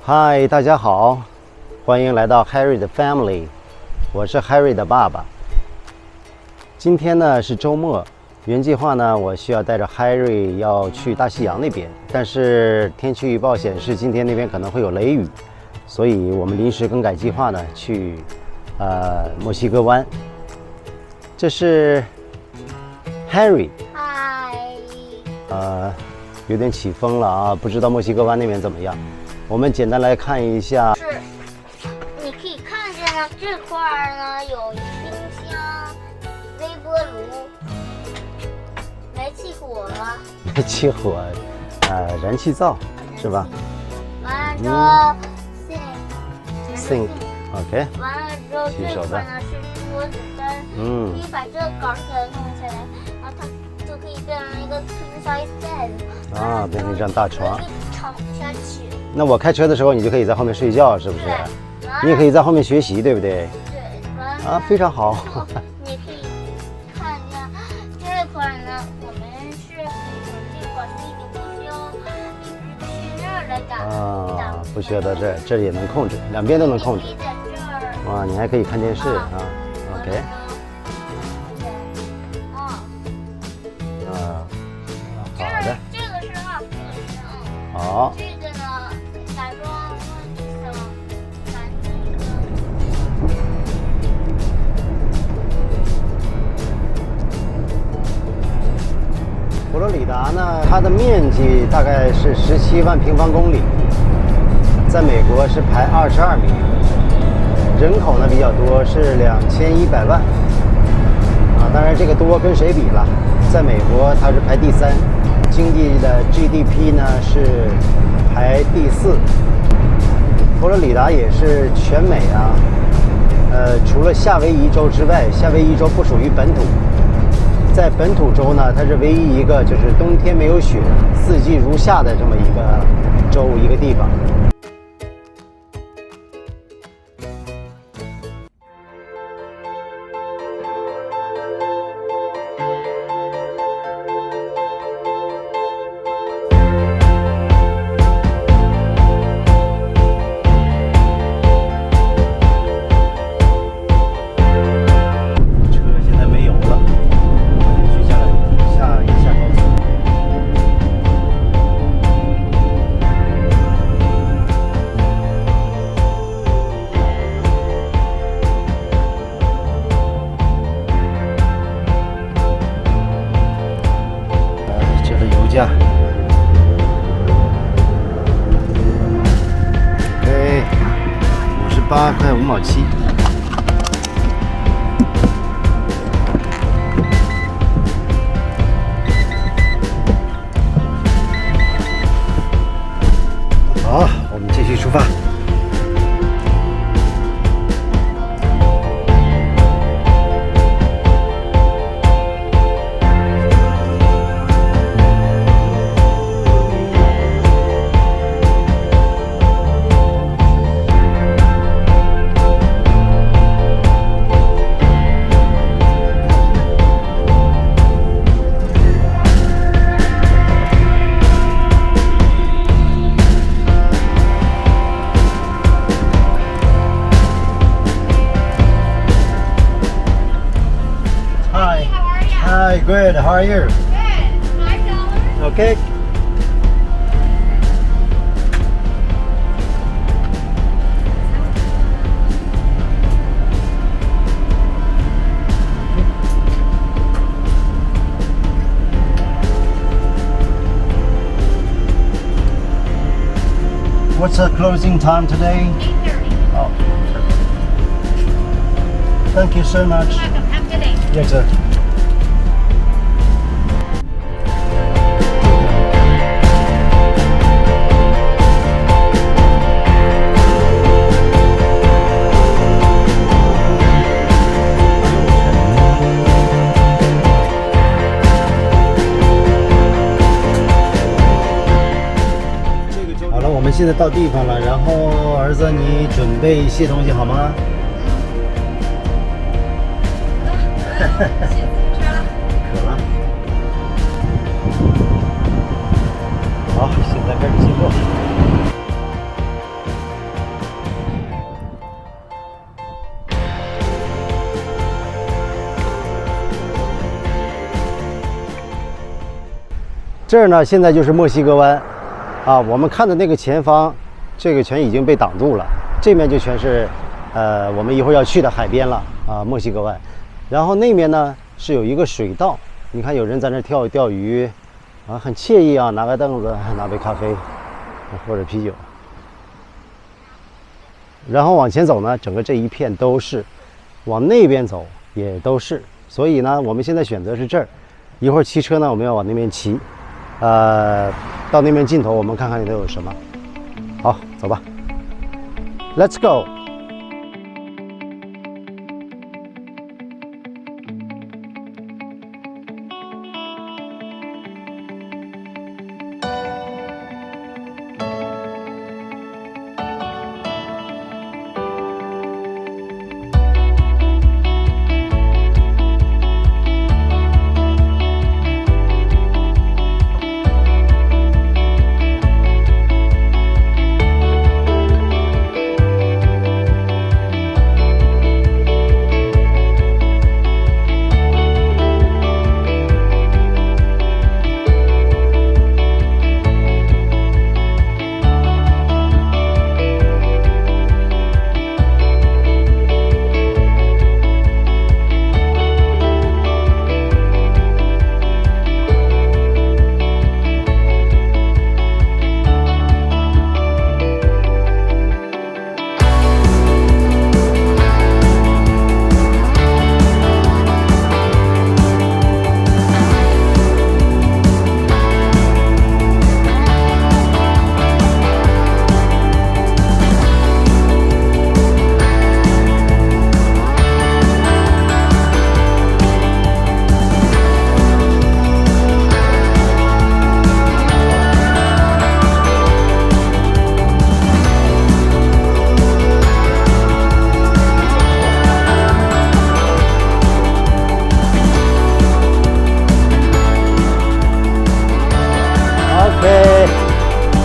嗨，大家好，欢迎来到 Harry 的 Family， 我是 Harry 的爸爸。今天呢是周末，原计划呢我需要带着 Harry 要去大西洋那边，但是天气预报显示今天那边可能会有雷雨，所以我们临时更改计划呢去墨西哥湾。这是 Harry， 嗨，有点起风了啊，不知道墨西哥湾那边怎么样。我们简单来看一下，是，你可以看见呢，这块儿呢有冰箱、微波炉、煤气火，煤气火，燃气灶是吧？完了之后，sink，OK， 完了之后这块呢是桌子灯，可以把这个杆给它弄起来，然后它就可以变成一个 king size bed， 啊，变成一张大床，躺下去。那我开车的时候，你就可以在后面睡觉，是不是？你也可以在后面学习，对不对？对，啊，非常好。你可以看一下这块呢，我们是这块是已经不需要去那儿来打，不需要到这儿，这儿也能控制，两边都能控制。在这儿。哇，你还可以看电视啊 ，OK。好的。这个是蜡笔箱。好。这个呢，打桩像蓝佛罗里达呢，它的面积大概是17万平方公里，在美国是排22名，人口呢比较多，是2100万。当然这个多跟谁比了？在美国它是排第3，经济的 GDP 呢是排第4。佛罗里达也是全美啊，除了夏威夷州之外，夏威夷州不属于本土。在本土州呢，它是唯一一个就是冬天没有雪，四季如夏的这么一个州一个地方。OK， 58块5毛7。好，我们继续出发。Hi, good. How are you? Good. $5. Okay. What's the closing time today? 8:30. Oh, thank you so much. Welcome. Have a good day. Yes, sir. 我们现在到地方了，然后儿子你准备一些东西好吗？渴了。好，现在开始进货。这儿呢，现在就是墨西哥湾，啊，我们看的那个前方，这个全已经被挡住了，这面就全是，我们一会儿要去的海边了啊，墨西哥湾。然后那面呢是有一个水道，你看有人在那钓鱼，啊，很惬意啊，拿个凳子，拿杯咖啡或者啤酒。然后往前走呢，整个这一片都是，往那边走也都是，所以呢，我们现在选择是这儿，一会儿骑车呢，我们要往那边骑。到那边尽头，我们看看里头有什么。好，走吧 ，Let's go。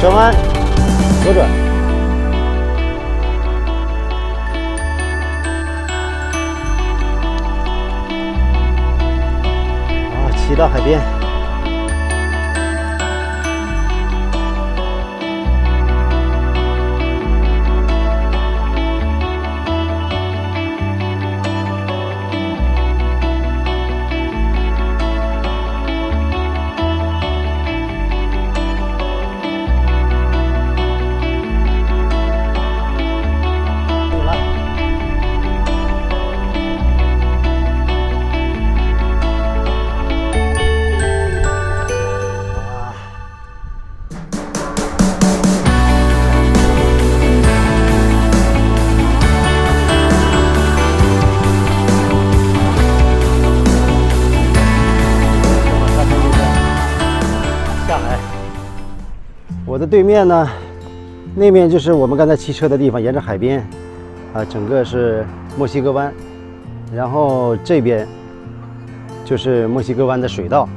转弯，左转。啊，骑到海边。我的对面呢，那面就是我们刚才骑车的地方，沿着海边，啊，整个是墨西哥湾，然后这边就是墨西哥湾的水道。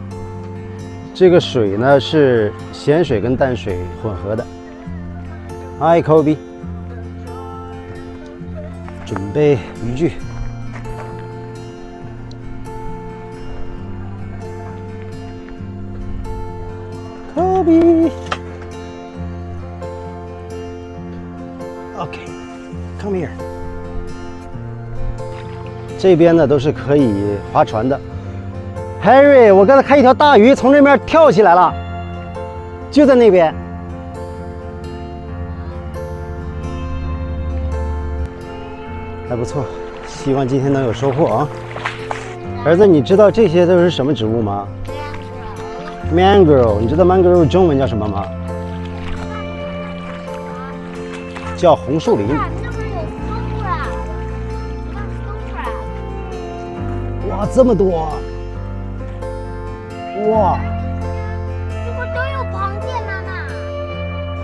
这个水呢是咸水跟淡水混合的。Hi Kobe， 准备渔具。Kobe。OK，come here。这边呢都是可以划船的。Harry， 我刚才看一条大鱼从那边跳起来了，就在那边。还不错，希望今天能有收获啊！儿子，你知道这些都是什么植物吗？Mangrove， 你知道 mangrove 中文叫什么吗？叫红树林。那边有松啊，哇，这么多！哇！这不都有螃蟹呢？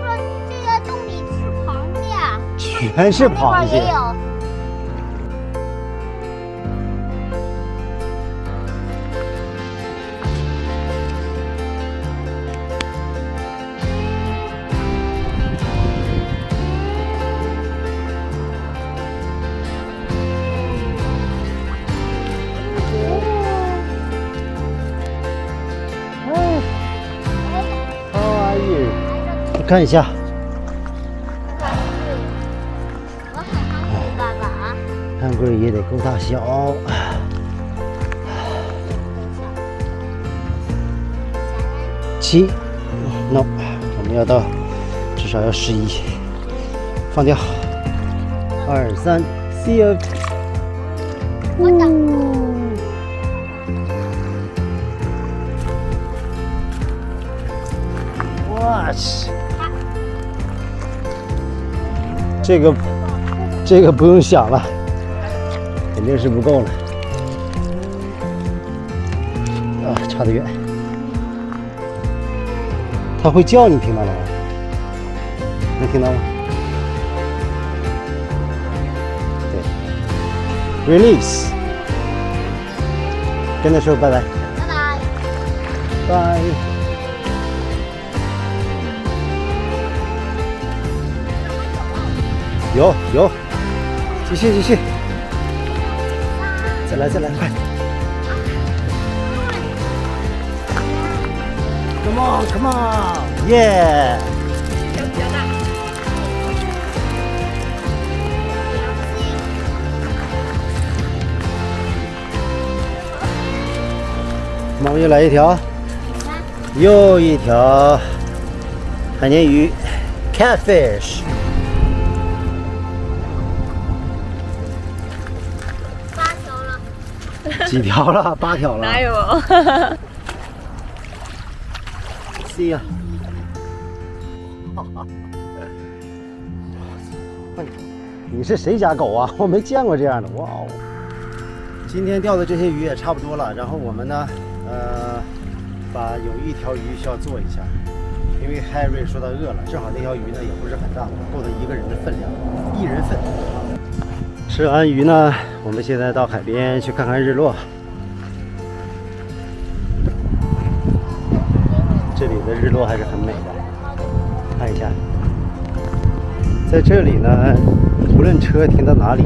说这些全是螃蟹。也有。看一下，我很hungry，爸爸。看贵也得够大小。7 ，no， 我们要到至少要11，放掉。2、3 ，see you。我等。我去。这个不用想了，肯定是不够了。啊，差得远。它会叫，你听到了吗？能听到吗？对 ，release， 跟他说拜拜。拜拜。拜。有，继续，再来，快 ！Come on， 耶！比较大。我们又来一条，又一条海鲶鱼 ，catfish。几条了？8条了。哪有？See ya。你是谁家狗啊？我没见过这样的，哇哦！今天钓的这些鱼也差不多了，然后我们呢，把有一条鱼需要做一下，因为 Harry 说他饿了，正好那条鱼呢也不是很大，够他一个人的分量，1人份。吃完鱼呢，我们现在到海边去看看日落。这里的日落还是很美的，看一下。在这里呢，无论车停到哪里，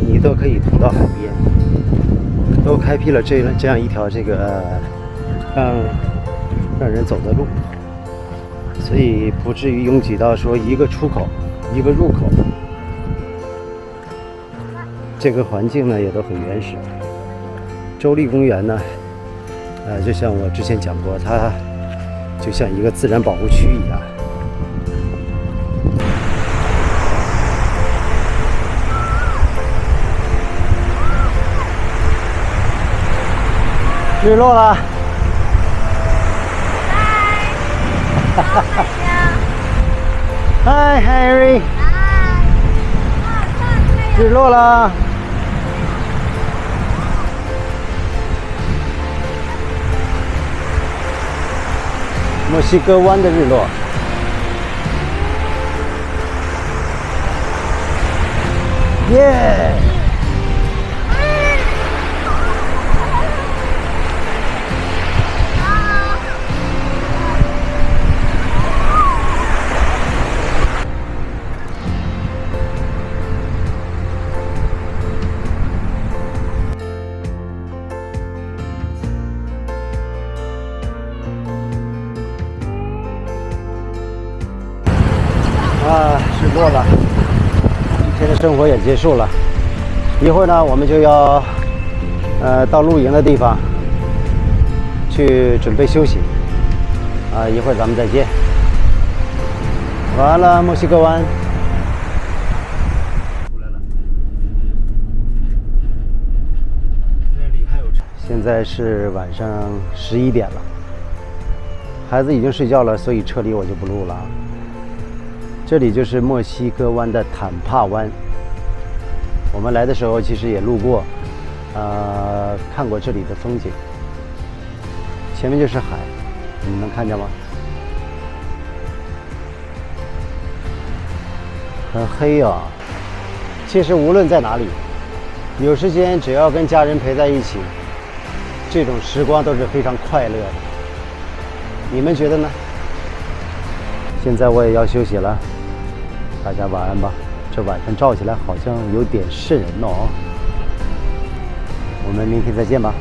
你都可以停到海边，都开辟了这样一条让人走的路，所以不至于拥挤到说一个出口一个入口。这个环境呢也都很原始。州立公园呢，就像我之前讲过，它就像一个自然保护区一样。日落了。嗨，Harry。日落了。墨西哥湾的日落。耶！日落了，一天的生活也结束了。一会儿呢，我们就要到露营的地方去准备休息。一会儿咱们再见。完了，墨西哥湾。出来了。那里还有。现在是晚上11点了，孩子已经睡觉了，所以车里我就不录了。这里就是墨西哥湾的坦帕湾。我们来的时候其实也路过，看过这里的风景。前面就是海，你们能看见吗？很黑啊。其实无论在哪里，有时间只要跟家人陪在一起，这种时光都是非常快乐的。你们觉得呢？现在我也要休息了，大家晚安吧。这晚上照起来好像有点瘆人哦。我们明天再见吧。